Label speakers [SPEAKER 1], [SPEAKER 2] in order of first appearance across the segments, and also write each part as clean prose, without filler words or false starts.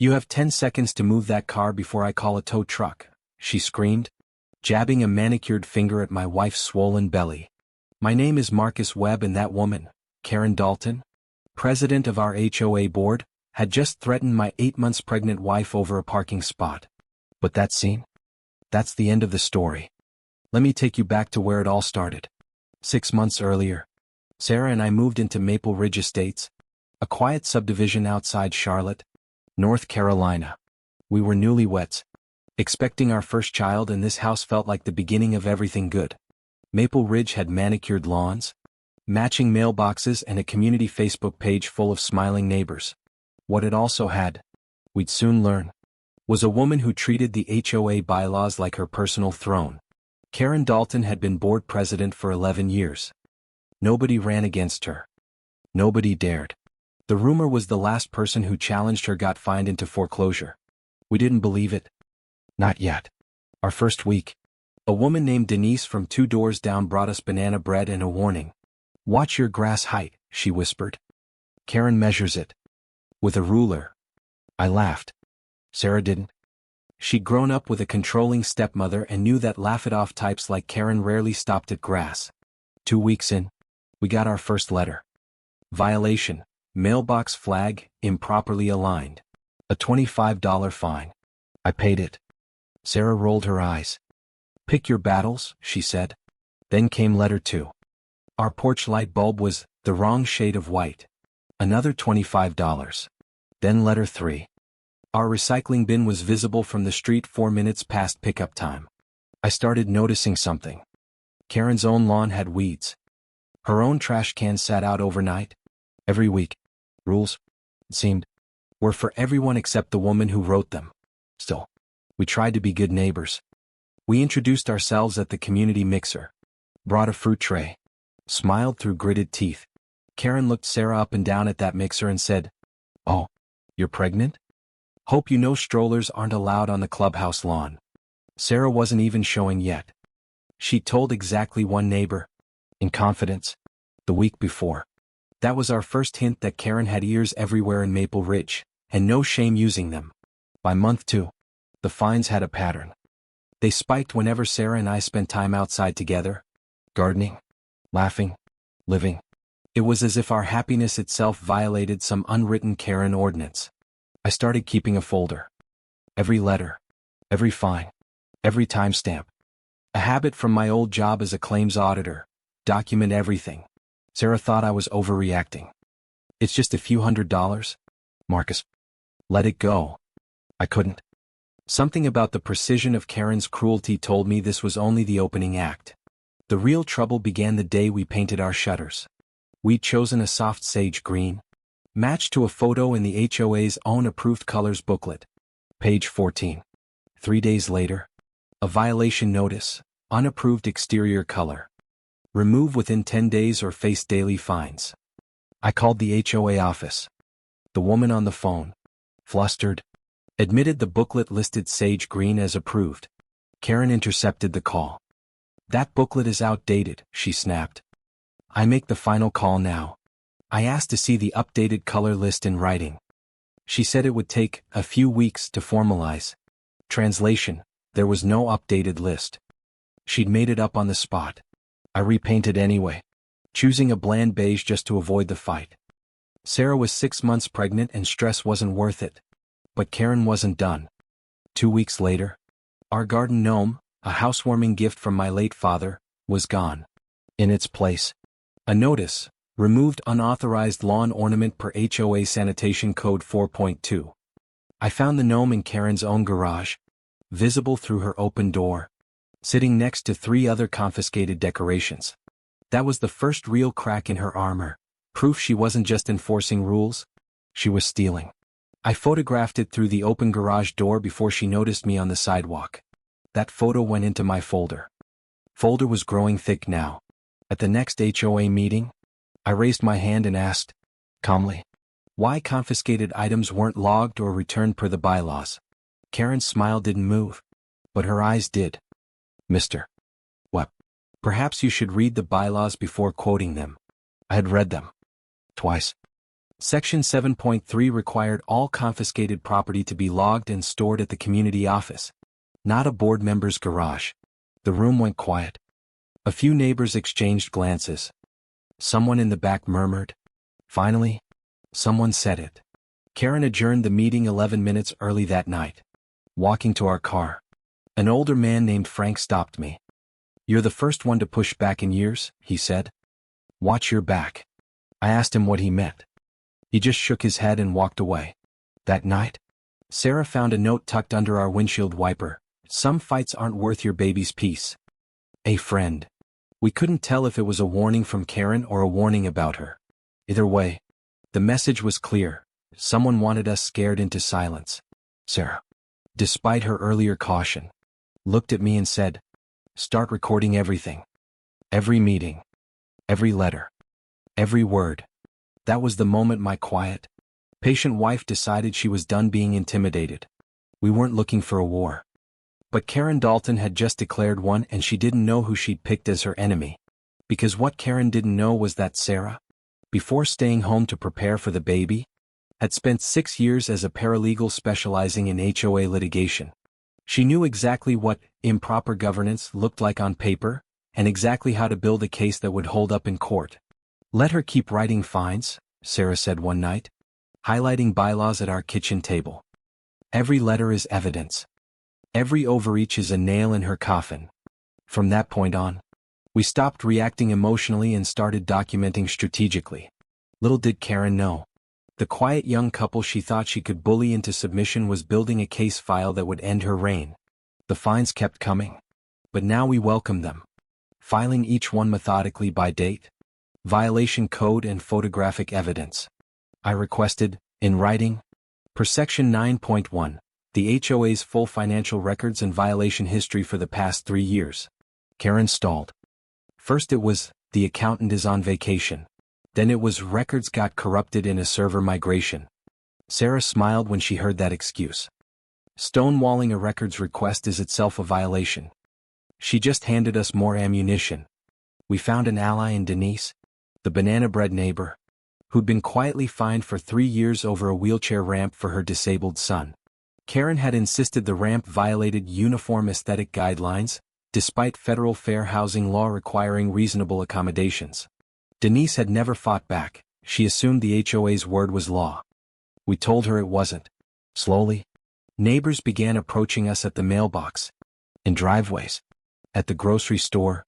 [SPEAKER 1] "You have 10 seconds to move that car before I call a tow truck," she screamed, jabbing a manicured finger at my wife's swollen belly. "My name is Marcus Webb, and that woman, Karen Dalton, president of our HOA board, had just threatened my 8 months pregnant wife over a parking spot." But that scene? That's the end of the story. Let me take you back to where it all started. 6 months earlier, Sarah and I moved into Maple Ridge Estates, a quiet subdivision outside Charlotte, North Carolina. We were newlyweds, expecting our first child, and this house felt like the beginning of everything good. Maple Ridge had manicured lawns, matching mailboxes, and a community Facebook page full of smiling neighbors. What it also had, we'd soon learn, was a woman who treated the HOA bylaws like her personal throne. Karen Dalton had been board president for 11 years. Nobody ran against her. Nobody dared. The rumor was the last person who challenged her got fined into foreclosure. We didn't believe it. Not yet. Our first week, a woman named Denise from 2 doors down brought us banana bread and a warning. "Watch your grass height," she whispered. "Karen measures it with a ruler." I laughed. Sarah didn't. She'd grown up with a controlling stepmother and knew that laugh-it-off types like Karen rarely stopped at grass. 2 weeks in, we got our first letter. Violation, mailbox flag, improperly aligned. A $25 fine. I paid it. Sarah rolled her eyes. "Pick your battles," she said. Then came letter 2. Our porch light bulb was the wrong shade of white. Another $25. Then letter 3. Our recycling bin was visible from the street 4 minutes past pickup time. I started noticing something. Karen's own lawn had weeds. Her own trash can sat out overnight. Every week. Rules, it seemed, were for everyone except the woman who wrote them. Still, we tried to be good neighbors. We introduced ourselves at the community mixer, brought a fruit tray, smiled through gritted teeth. Karen looked Sarah up and down at that mixer and said, "Oh, you're pregnant? Hope you know strollers aren't allowed on the clubhouse lawn." Sarah wasn't even showing yet. She told exactly one neighbor, in confidence, the week before. That was our first hint that Karen had ears everywhere in Maple Ridge, and no shame using them. By month 2, the fines had a pattern. They spiked whenever Sarah and I spent time outside together, gardening, laughing, living. It was as if our happiness itself violated some unwritten Karen ordinance. I started keeping a folder. Every letter, every fine, every timestamp. A habit from my old job as a claims auditor. Document everything. Sarah thought I was overreacting. "It's just a few $100s, Marcus. Let it go." I couldn't. Something about the precision of Karen's cruelty told me this was only the opening act. The real trouble began the day we painted our shutters. We'd chosen a soft sage green, matched to a photo in the HOA's own approved colors booklet. Page 14. 3 days later, a violation notice, unapproved exterior color. Remove within 10 days or face daily fines. I called the HOA office. The woman on the phone, flustered, admitted the booklet listed sage green as approved. Karen intercepted the call. "That booklet is outdated," she snapped. "I make the final call now." I asked to see the updated color list in writing. She said it would take a few weeks to formalize. Translation: there was no updated list. She'd made it up on the spot. I repainted anyway, choosing a bland beige just to avoid the fight. Sarah was 6 months pregnant and stress wasn't worth it. But Karen wasn't done. 2 weeks later, our garden gnome, a housewarming gift from my late father, was gone. In its place, a notice: removed unauthorized lawn ornament per HOA Sanitation Code 4.2. I found the gnome in Karen's own garage, visible through her open door, sitting next to 3 other confiscated decorations. That was the first real crack in her armor, proof she wasn't just enforcing rules, she was stealing. I photographed it through the open garage door before she noticed me on the sidewalk. That photo went into my folder. Folder was growing thick now. At the next HOA meeting, I raised my hand and asked, calmly, why confiscated items weren't logged or returned per the bylaws. Karen's smile didn't move, but her eyes did. "Mr. Webb, perhaps you should read the bylaws before quoting them." I had read them. Twice. Section 7.3 required all confiscated property to be logged and stored at the community office, not a board member's garage. The room went quiet. A few neighbors exchanged glances. Someone in the back murmured. Finally, someone said it. Karen adjourned the meeting 11 minutes early that night. Walking to our car, an older man named Frank stopped me. "You're the first one to push back in years," he said. "Watch your back." I asked him what he meant. He just shook his head and walked away. That night, Sarah found a note tucked under our windshield wiper. "Some fights aren't worth your baby's peace. A friend." We couldn't tell if it was a warning from Karen or a warning about her. Either way, the message was clear. Someone wanted us scared into silence. Sarah, despite her earlier caution, looked at me and said, "Start recording everything. Every meeting. Every letter. Every word." That was the moment my quiet, patient wife decided she was done being intimidated. We weren't looking for a war. But Karen Dalton had just declared one, and she didn't know who she'd picked as her enemy. Because what Karen didn't know was that Sarah, before staying home to prepare for the baby, had spent 6 years as a paralegal specializing in HOA litigation. She knew exactly what improper governance looked like on paper, and exactly how to build a case that would hold up in court. "Let her keep writing fines," Sarah said one night, highlighting bylaws at our kitchen table. "Every letter is evidence. Every overreach is a nail in her coffin." From that point on, we stopped reacting emotionally and started documenting strategically. Little did Karen know, the quiet young couple she thought she could bully into submission was building a case file that would end her reign. The fines kept coming. But now we welcomed them, filing each one methodically by date, violation code, and photographic evidence. I requested, in writing, per Section 9.1, the HOA's full financial records and violation history for the past 3 years. Karen stalled. First it was, "The accountant is on vacation." Then it was, "Records got corrupted in a server migration." Sarah smiled when she heard that excuse. Stonewalling a records request is itself a violation. She just handed us more ammunition. We found an ally in Denise, the banana bread neighbor, who'd been quietly fined for 3 years over a wheelchair ramp for her disabled son. Karen had insisted the ramp violated uniform aesthetic guidelines, despite federal fair housing law requiring reasonable accommodations. Denise had never fought back. She assumed the HOA's word was law. We told her it wasn't. Slowly, neighbors began approaching us at the mailbox, in driveways, at the grocery store,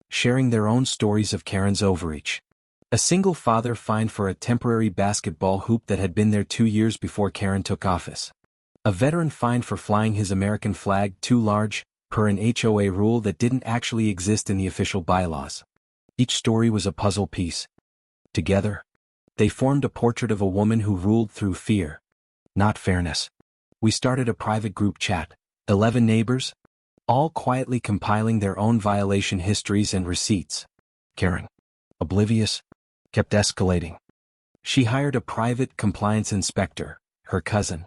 [SPEAKER 1] sharing their own stories of Karen's overreach. A single father fined for a temporary basketball hoop that had been there 2 years before Karen took office. A veteran fined for flying his American flag too large, per an HOA rule that didn't actually exist in the official bylaws. Each story was a puzzle piece. Together, they formed a portrait of a woman who ruled through fear, not fairness. We started a private group chat, 11 neighbors, all quietly compiling their own violation histories and receipts. Karen, oblivious, kept escalating. She hired a private compliance inspector, her cousin.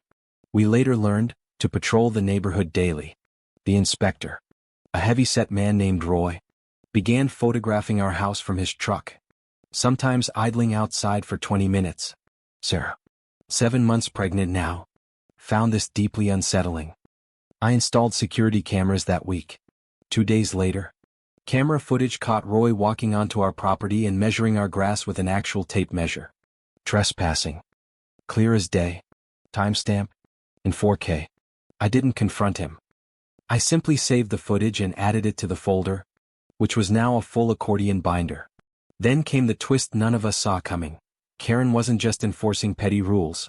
[SPEAKER 1] We later learned, to patrol the neighborhood daily. The inspector, a heavy-set man named Roy, began photographing our house from his truck, sometimes idling outside for 20 minutes. Sarah, 7 months pregnant now, found this deeply unsettling. I installed security cameras that week. 2 days later, camera footage caught Roy walking onto our property and measuring our grass with an actual tape measure. Trespassing. Clear as day. Timestamp. In 4K. I didn't confront him. I simply saved the footage and added it to the folder, which was now a full accordion binder. Then came the twist none of us saw coming. Karen wasn't just enforcing petty rules.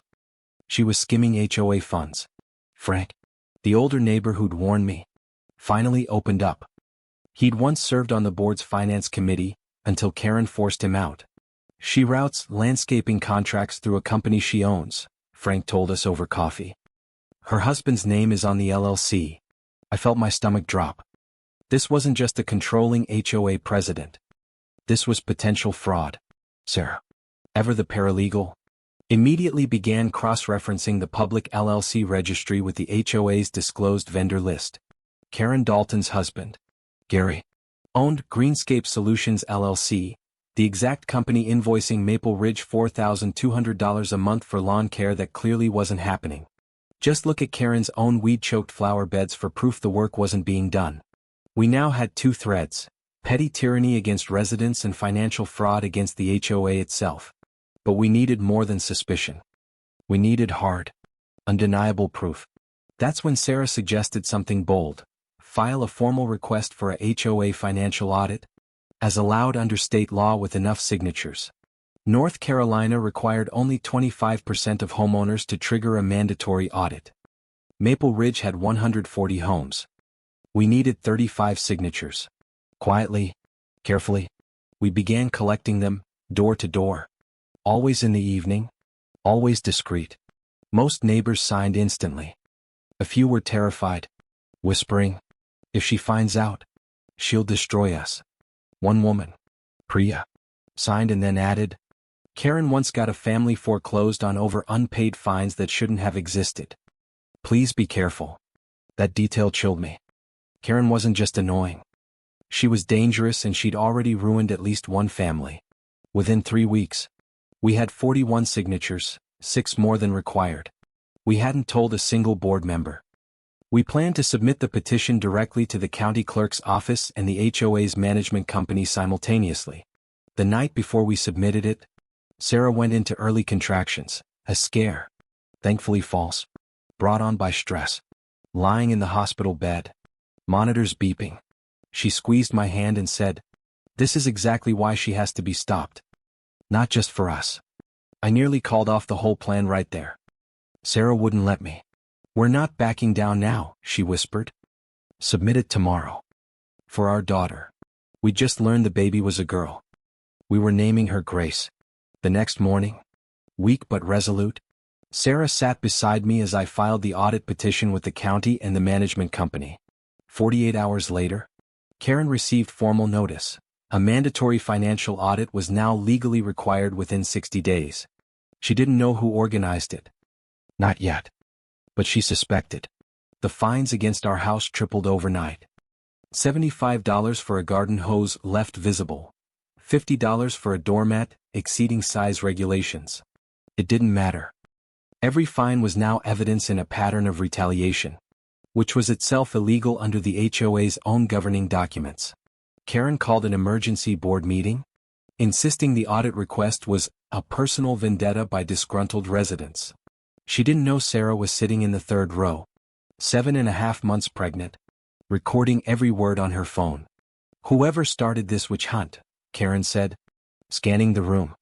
[SPEAKER 1] She was skimming HOA funds. Frank, the older neighbor who'd warned me, finally opened up. He'd once served on the board's finance committee, until Karen forced him out. She routes landscaping contracts through a company she owns, Frank told us over coffee. Her husband's name is on the LLC. I felt my stomach drop. This wasn't just a controlling HOA president. This was potential fraud. Sarah, ever the paralegal, immediately began cross-referencing the public LLC registry with the HOA's disclosed vendor list. Karen Dalton's husband, Gary, owned Greenscape Solutions LLC, The exact company invoicing Maple Ridge $4,200 a month for lawn care that clearly wasn't happening. Just look at Karen's own weed-choked flower beds for proof the work wasn't being done. We now had two threads: petty tyranny against residents and financial fraud against the HOA itself. But we needed more than suspicion. We needed hard, undeniable proof. That's when Sarah suggested something bold: file a formal request for a HOA financial audit, as allowed under state law with enough signatures. North Carolina required only 25% of homeowners to trigger a mandatory audit. Maple Ridge had 140 homes. We needed 35 signatures. Quietly, carefully, we began collecting them, door to door. Always in the evening, always discreet. Most neighbors signed instantly. A few were terrified, whispering, "If she finds out, she'll destroy us." One woman, Priya, signed and then added, "Karen once got a family foreclosed on over unpaid fines that shouldn't have existed. Please be careful." That detail chilled me. Karen wasn't just annoying. She was dangerous, and she'd already ruined at least one family. Within 3 weeks, we had 41 signatures, 6 more than required. We hadn't told a single board member. We planned to submit the petition directly to the county clerk's office and the HOA's management company simultaneously. The night before we submitted it, Sarah went into early contractions, a scare, thankfully false, brought on by stress. Lying in the hospital bed, monitors beeping, she squeezed my hand and said, "This is exactly why she has to be stopped. Not just for us." I nearly called off the whole plan right there. Sarah wouldn't let me. "We're not backing down now," she whispered. "Submit it tomorrow. For our daughter. We just learned the baby was a girl. We were naming her Grace." The next morning, weak but resolute, Sarah sat beside me as I filed the audit petition with the county and the management company. 48 hours later, Karen received formal notice. A mandatory financial audit was now legally required within 60 days. She didn't know who organized it. Not yet. But she suspected. The fines against our house tripled overnight. $75 for a garden hose left visible. $50 for a doormat, exceeding size regulations. It didn't matter. Every fine was now evidence in a pattern of retaliation, which was itself illegal under the HOA's own governing documents. Karen called an emergency board meeting, insisting the audit request was a personal vendetta by disgruntled residents. She didn't know Sarah was sitting in the third row, 7.5 months pregnant, recording every word on her phone. "Whoever started this witch hunt," Karen said, scanning the room,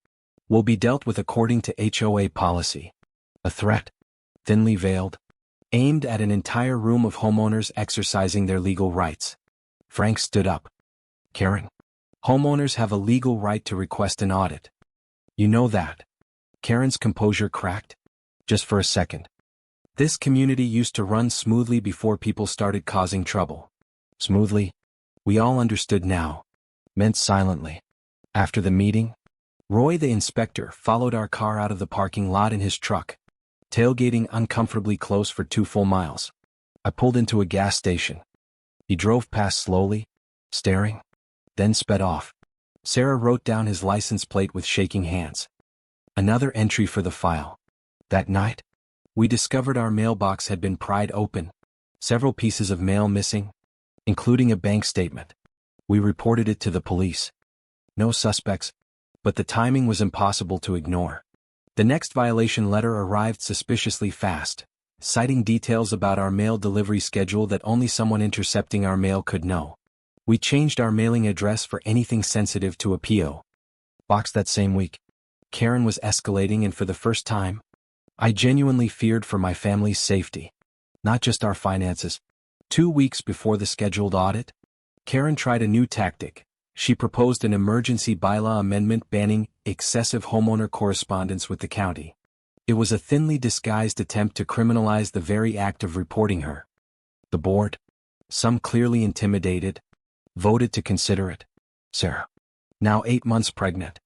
[SPEAKER 1] "will be dealt with according to HOA policy." A threat, thinly veiled, aimed at an entire room of homeowners exercising their legal rights. Frank stood up. "Karen, homeowners have a legal right to request an audit. You know that." Karen's composure cracked. Just for a second. This community used to run smoothly before people started causing trouble. Smoothly, we all understood now, meant silently. After the meeting, Roy the inspector followed our car out of the parking lot in his truck, tailgating uncomfortably close for 2 full miles. I pulled into a gas station. He drove past slowly, staring, then sped off. Sarah wrote down his license plate with shaking hands. Another entry for the file. That night, we discovered our mailbox had been pried open, several pieces of mail missing, including a bank statement. We reported it to the police. No suspects, but the timing was impossible to ignore. The next violation letter arrived suspiciously fast, citing details about our mail delivery schedule that only someone intercepting our mail could know. We changed our mailing address for anything sensitive to a P.O. box that same week. Karen was escalating, and for the first time, I genuinely feared for my family's safety, not just our finances. 2 weeks before the scheduled audit, Karen tried a new tactic. She proposed an emergency bylaw amendment banning excessive homeowner correspondence with the county. It was a thinly disguised attempt to criminalize the very act of reporting her. The board, some clearly intimidated, voted to consider it. Sarah, now 8 months pregnant,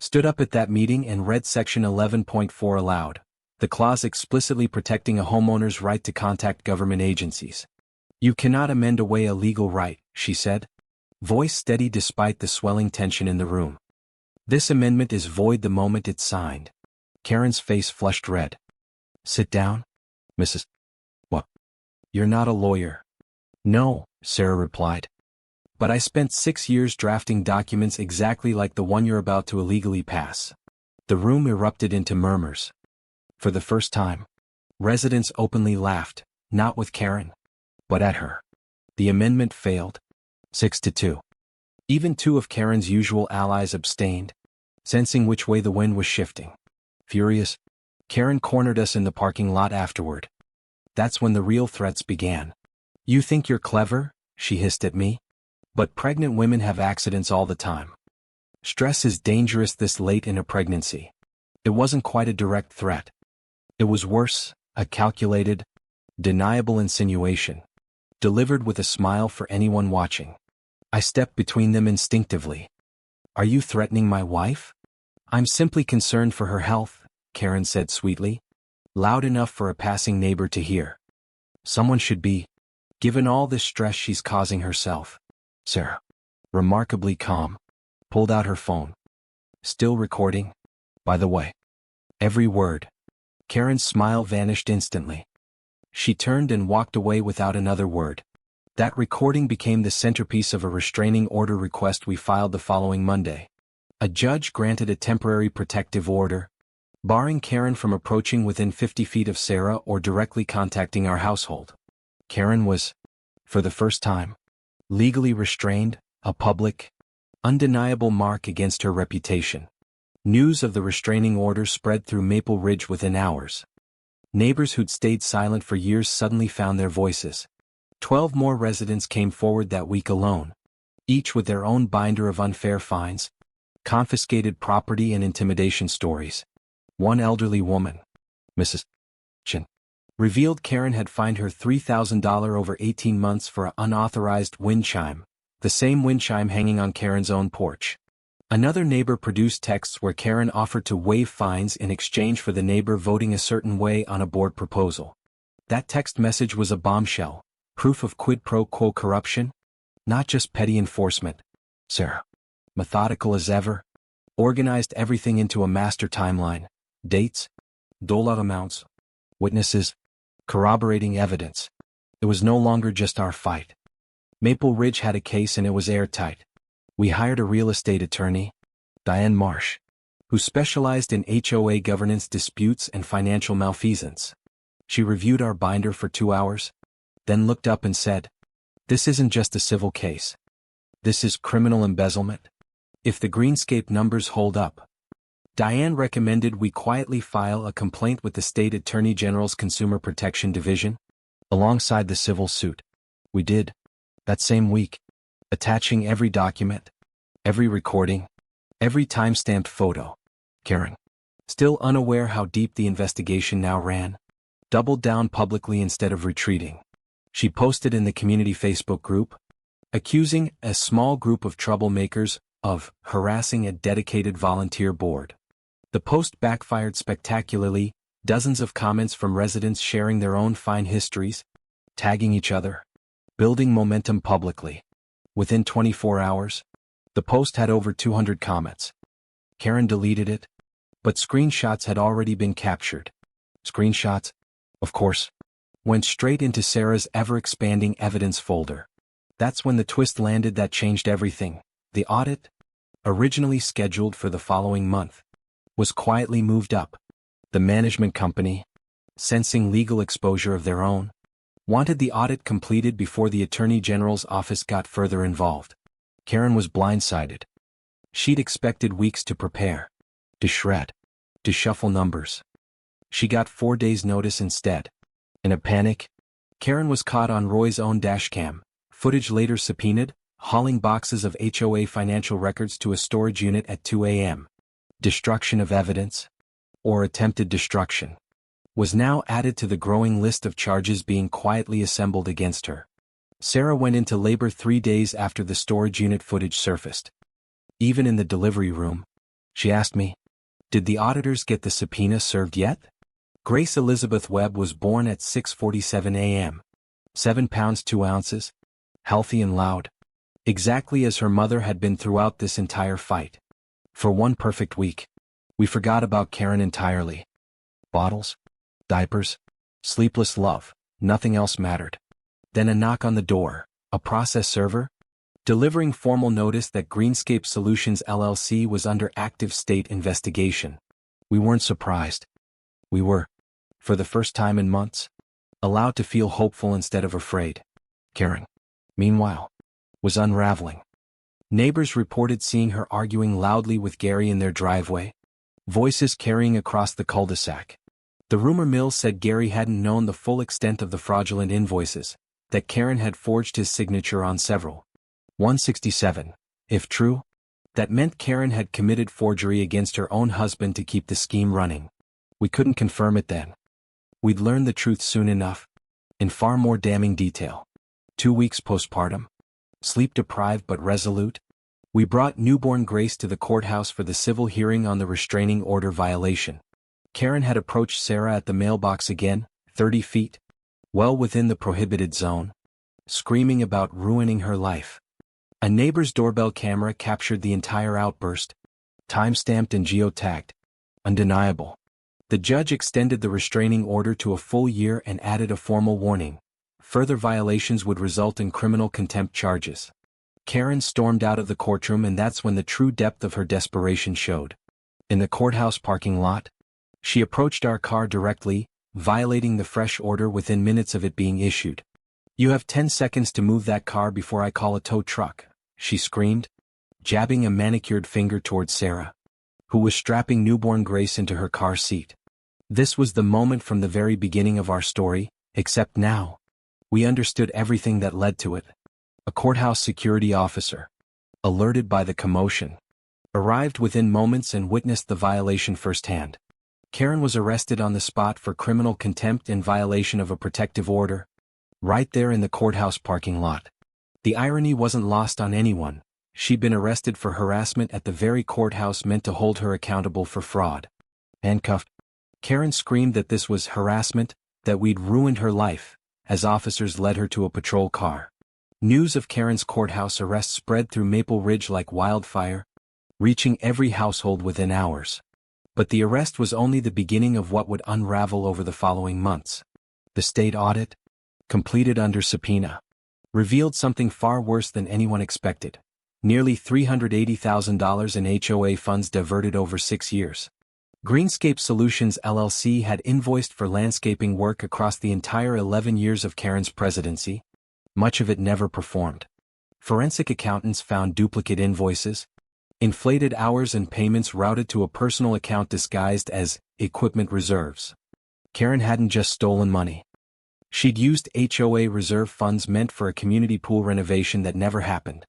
[SPEAKER 1] stood up at that meeting and read Section 11.4 aloud. The clause explicitly protecting a homeowner's right to contact government agencies. "You cannot amend away a legal right," she said, voice steady despite the swelling tension in the room. This amendment is void the moment it's signed. Karen's face flushed red. Sit down, Mrs. What? You're not a lawyer. No, Sarah replied. But I spent 6 years drafting documents exactly like the one you're about to illegally pass. The room erupted into murmurs. For the first time, residents openly laughed, not with Karen, but at her. The amendment failed. 6-2. Even 2 of Karen's usual allies abstained, sensing which way the wind was shifting. Furious, Karen cornered us in the parking lot afterward. That's when the real threats began. You think you're clever? She hissed at me. But pregnant women have accidents all the time. Stress is dangerous this late in a pregnancy. It wasn't quite a direct threat. It was worse, a calculated, deniable insinuation, delivered with a smile for anyone watching. I stepped between them instinctively. Are you threatening my wife? I'm simply concerned for her health, Karen said sweetly, loud enough for a passing neighbor to hear. Someone should be, given all this stress she's causing herself. Sarah, remarkably calm, pulled out her phone. Still recording? By the way. Every word. Karen's smile vanished instantly. She turned and walked away without another word. That recording became the centerpiece of a restraining order request we filed the following Monday. A judge granted a temporary protective order, barring Karen from approaching within 50 feet of Sarah or directly contacting our household. Karen was, for the first time, legally restrained, a public, undeniable mark against her reputation. News of the restraining order spread through Maple Ridge within hours. Neighbors who'd stayed silent for years suddenly found their voices. 12 more residents came forward that week alone, each with their own binder of unfair fines, confiscated property and intimidation stories. One elderly woman, Mrs. Chin, revealed Karen had fined her $3,000 over 18 months for an unauthorized wind chime, the same wind chime hanging on Karen's own porch. Another neighbor produced texts where Karen offered to waive fines in exchange for the neighbor voting a certain way on a board proposal. That text message was a bombshell, proof of quid pro quo corruption, not just petty enforcement. Sarah, methodical as ever, organized everything into a master timeline, dates, dollar amounts, witnesses, corroborating evidence. It was no longer just our fight. Maple Ridge had a case and it was airtight. We hired a real estate attorney, Diane Marsh, who specialized in HOA governance disputes and financial malfeasance. She reviewed our binder for 2 hours, then looked up and said, "This isn't just a civil case. This is criminal embezzlement. If the Greenscape numbers hold up." Diane recommended we quietly file a complaint with the State Attorney General's Consumer Protection Division, alongside the civil suit. We did, that same week, attaching every document, every recording, every time-stamped photo. Karen, still unaware how deep the investigation now ran, doubled down publicly instead of retreating. She posted in the community Facebook group, accusing a small group of troublemakers of harassing a dedicated volunteer board. The post backfired spectacularly, dozens of comments from residents sharing their own fine histories, tagging each other, building momentum publicly. Within 24 hours, the post had over 200 comments. Karen deleted it, but screenshots had already been captured. Screenshots, of course, went straight into Sarah's ever-expanding evidence folder. That's when the twist landed that changed everything. The audit, originally scheduled for the following month, was quietly moved up. The management company, sensing legal exposure of their own, wanted the audit completed before the Attorney General's office got further involved. Karen was blindsided. She'd expected weeks to prepare, to shred, to shuffle numbers. She got 4 days' notice instead. In a panic, Karen was caught on Roy's own dashcam, footage later subpoenaed, hauling boxes of HOA financial records to a storage unit at 2 a.m. Destruction of evidence, or attempted destruction, was now added to the growing list of charges being quietly assembled against her. Sarah went into labor 3 days after the storage unit footage surfaced. Even in the delivery room, she asked me, "Did the auditors get the subpoena served yet?" Grace Elizabeth Webb was born at 6:47 a.m., 7 pounds 2 ounces, healthy and loud, exactly as her mother had been throughout this entire fight. For one perfect week, we forgot about Karen entirely. Bottles, diapers, sleepless love, nothing else mattered. Then a knock on the door, a process server, delivering formal notice that Greenscape Solutions LLC was under active state investigation. We weren't surprised. We were, for the first time in months, allowed to feel hopeful instead of afraid. Karen, meanwhile, was unraveling. Neighbors reported seeing her arguing loudly with Gary in their driveway, voices carrying across the cul-de-sac. The rumor mill said Gary hadn't known the full extent of the fraudulent invoices, that Karen had forged his signature on several. 167. If true, that meant Karen had committed forgery against her own husband to keep the scheme running. We couldn't confirm it then. We'd learn the truth soon enough, in far more damning detail. 2 weeks postpartum, sleep-deprived but resolute, we brought newborn Grace to the courthouse for the civil hearing on the restraining order violation. Karen had approached Sarah at the mailbox again, 30 feet, well within the prohibited zone, screaming about ruining her life. A neighbor's doorbell camera captured the entire outburst, time-stamped and geotagged. Undeniable. The judge extended the restraining order to a full year and added a formal warning. Further violations would result in criminal contempt charges. Karen stormed out of the courtroom, and that's when the true depth of her desperation showed. In the courthouse parking lot, she approached our car directly, violating the fresh order within minutes of it being issued. "You have 10 seconds to move that car before I call a tow truck," she screamed, jabbing a manicured finger towards Sarah, who was strapping newborn Grace into her car seat. This was the moment from the very beginning of our story, except now, we understood everything that led to it. A courthouse security officer, alerted by the commotion, arrived within moments and witnessed the violation firsthand. Karen was arrested on the spot for criminal contempt in violation of a protective order, right there in the courthouse parking lot. The irony wasn't lost on anyone. She'd been arrested for harassment at the very courthouse meant to hold her accountable for fraud. Handcuffed, Karen screamed that this was harassment, that we'd ruined her life, as officers led her to a patrol car. News of Karen's courthouse arrest spread through Maple Ridge like wildfire, reaching every household within hours. But the arrest was only the beginning of what would unravel over the following months. The state audit, completed under subpoena, revealed something far worse than anyone expected. Nearly $380,000 in HOA funds diverted over 6 years. Greenscape Solutions LLC had invoiced for landscaping work across the entire 11 years of Karen's presidency, much of it never performed. Forensic accountants found duplicate invoices, inflated hours and payments routed to a personal account disguised as equipment reserves. Karen hadn't just stolen money. She'd used HOA reserve funds meant for a community pool renovation that never happened.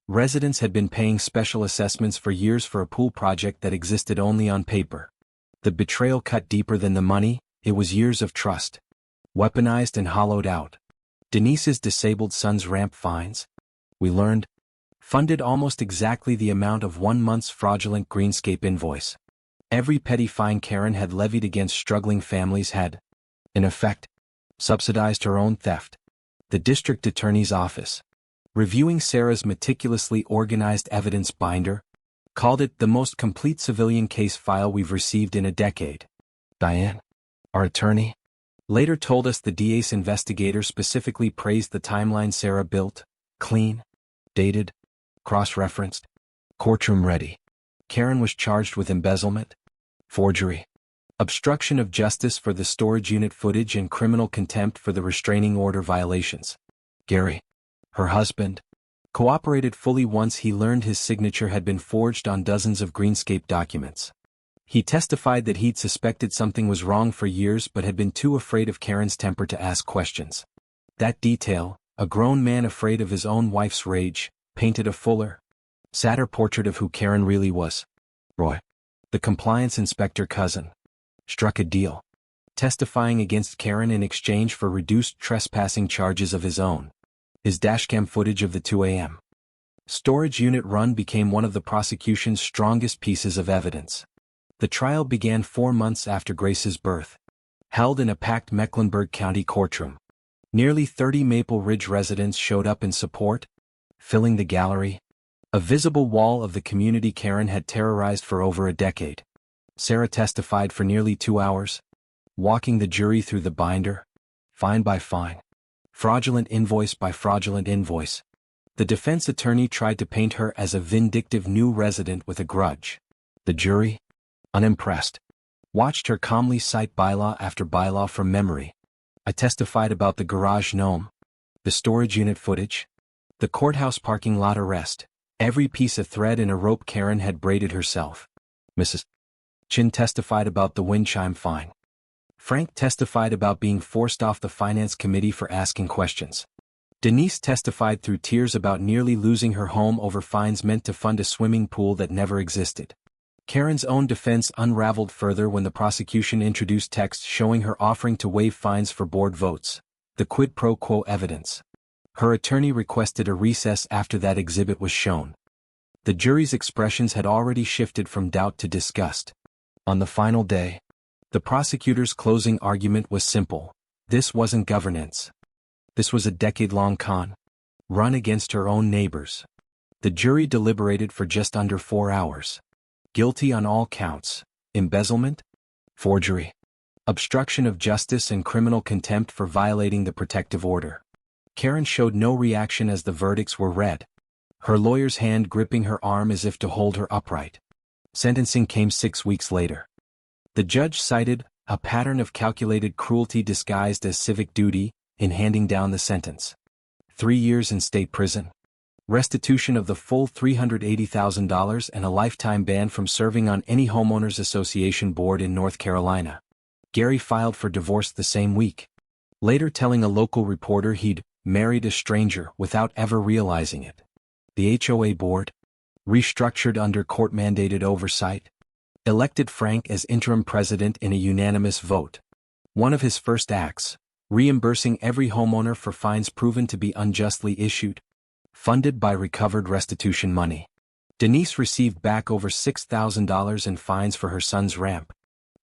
[SPEAKER 1] Residents had been paying special assessments for years for a pool project that existed only on paper. The betrayal cut deeper than the money. It was years of trust, weaponized and hollowed out. Denise's disabled son's ramp fines, we learned, funded almost exactly the amount of 1 month's fraudulent Greenscape invoice. Every petty fine Karen had levied against struggling families had, in effect, subsidized her own theft. The district attorney's office, reviewing Sarah's meticulously organized evidence binder, called it the most complete civilian case file we've received in a decade. Diane, our attorney, later told us the DA's investigator specifically praised the timeline Sarah built: clean, dated, cross-referenced, courtroom ready. Karen was charged with embezzlement, forgery, obstruction of justice for the storage unit footage, and criminal contempt for the restraining order violations. Gary, her husband, cooperated fully once he learned his signature had been forged on dozens of Greenscape documents. He testified that he'd suspected something was wrong for years but had been too afraid of Karen's temper to ask questions. That detail, a grown man afraid of his own wife's rage, painted a fuller, sadder portrait of who Karen really was. Roy, the compliance inspector cousin, struck a deal, testifying against Karen in exchange for reduced trespassing charges of his own. His dashcam footage of the 2 a.m. storage unit run became one of the prosecution's strongest pieces of evidence. The trial began 4 months after Grace's birth, held in a packed Mecklenburg County courtroom. Nearly 30 Maple Ridge residents showed up in support, filling the gallery, A visible wall of the community Karen had terrorized for over a decade. Sarah testified for nearly 2 hours, walking the jury through the binder, fine by fine, fraudulent invoice by fraudulent invoice. The defense attorney tried to paint her as a vindictive new resident with a grudge. The jury, unimpressed, watched her calmly cite bylaw after bylaw from memory. I testified about the garage gnome, the storage unit footage, the courthouse parking lot arrest, every piece of thread in a rope Karen had braided herself. Mrs. Chin testified about the wind chime fine. Frank testified about being forced off the finance committee for asking questions. Denise testified through tears about nearly losing her home over fines meant to fund a swimming pool that never existed. Karen's own defense unraveled further when the prosecution introduced text showing her offering to waive fines for board votes, the quid pro quo evidence. Her attorney requested a recess after that exhibit was shown. The jury's expressions had already shifted from doubt to disgust. On the final day, the prosecutor's closing argument was simple. This wasn't governance. This was a decade-long con, run against her own neighbors. The jury deliberated for just under 4 hours. Guilty on all counts: embezzlement, forgery, obstruction of justice, and criminal contempt for violating the protective order. Karen showed no reaction as the verdicts were read, her lawyer's hand gripping her arm as if to hold her upright. Sentencing came 6 weeks later. The judge cited a pattern of calculated cruelty disguised as civic duty in handing down the sentence. 3 years in state prison, restitution of the full $380,000, and a lifetime ban from serving on any homeowners association board in North Carolina. Gary filed for divorce the same week, later telling a local reporter he'd married a stranger without ever realizing it. The HOA board, restructured under court-mandated oversight, elected Frank as interim president in a unanimous vote. One of his first acts, reimbursing every homeowner for fines proven to be unjustly issued, funded by recovered restitution money. Denise received back over $6,000 in fines for her son's ramp,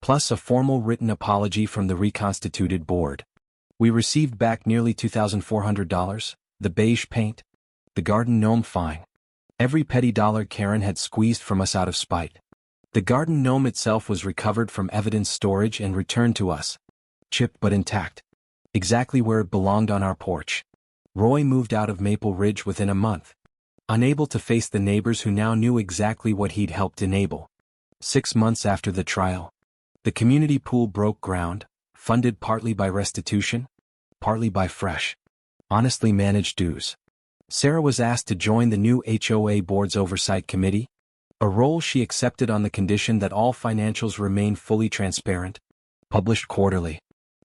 [SPEAKER 1] plus a formal written apology from the reconstituted board. We received back nearly $2,400, the beige paint, the garden gnome fine, every petty dollar Karen had squeezed from us out of spite. The garden gnome itself was recovered from evidence storage and returned to us, chipped but intact, exactly where it belonged on our porch. Roy moved out of Maple Ridge within a month, unable to face the neighbors who now knew exactly what he'd helped enable. 6 months after the trial, the community pool broke ground, funded partly by restitution, partly by fresh, honestly managed dues. Sarah was asked to join the new HOA board's oversight committee, a role she accepted on the condition that all financials remain fully transparent, published quarterly.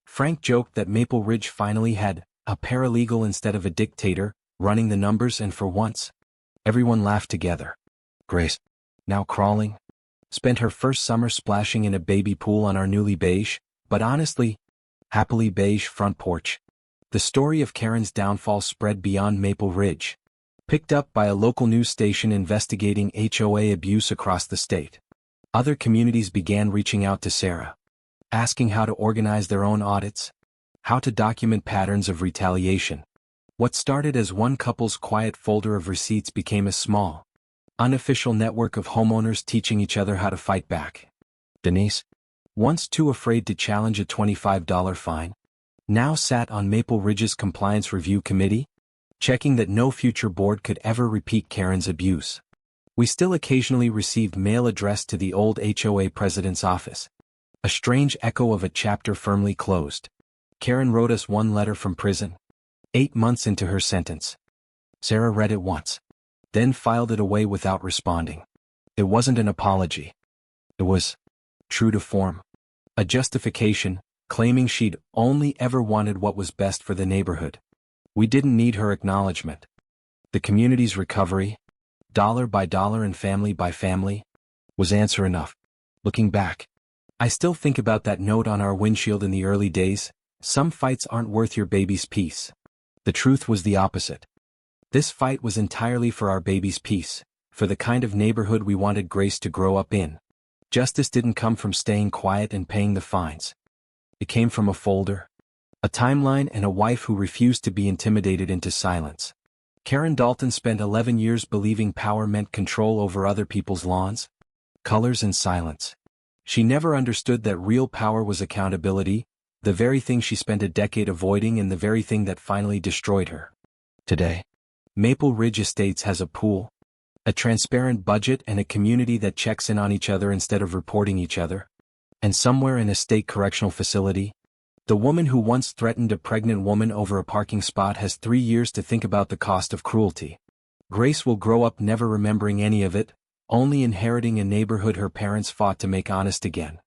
[SPEAKER 1] Frank joked that Maple Ridge finally had a paralegal instead of a dictator running the numbers, and for once, everyone laughed together. Grace, now crawling, spent her first summer splashing in a baby pool on our newly beige, but honestly, happily beige front porch. The story of Karen's downfall spread beyond Maple Ridge, picked up by a local news station investigating HOA abuse across the state. Other communities began reaching out to Sarah, asking how to organize their own audits, how to document patterns of retaliation. What started as one couple's quiet folder of receipts became a small, unofficial network of homeowners teaching each other how to fight back. Denise, once too afraid to challenge a $25 fine, now sat on Maple Ridge's Compliance Review Committee, checking that no future board could ever repeat Karen's abuse. We still occasionally received mail addressed to the old HOA president's office, a strange echo of a chapter firmly closed. Karen wrote us one letter from prison, 8 months into her sentence. Sarah read it once, then filed it away without responding. It wasn't an apology. It was, true to form, a justification, claiming she'd only ever wanted what was best for the neighborhood. We didn't need her acknowledgement. The community's recovery, dollar by dollar and family by family, was answer enough. Looking back, I still think about that note on our windshield in the early days: some fights aren't worth your baby's peace. The truth was the opposite. This fight was entirely for our baby's peace, for the kind of neighborhood we wanted Grace to grow up in. Justice didn't come from staying quiet and paying the fines. It came from a folder, a timeline, and a wife who refused to be intimidated into silence. Karen Dalton spent 11 years believing power meant control over other people's lawns, colors and silence. She never understood that real power was accountability, the very thing she spent a decade avoiding and the very thing that finally destroyed her. Today, Maple Ridge Estates has a pool, a transparent budget and a community that checks in on each other instead of reporting each other. And somewhere in a state correctional facility, the woman who once threatened a pregnant woman over a parking spot has 3 years to think about the cost of cruelty. Grace will grow up never remembering any of it, only inheriting a neighborhood her parents fought to make honest again.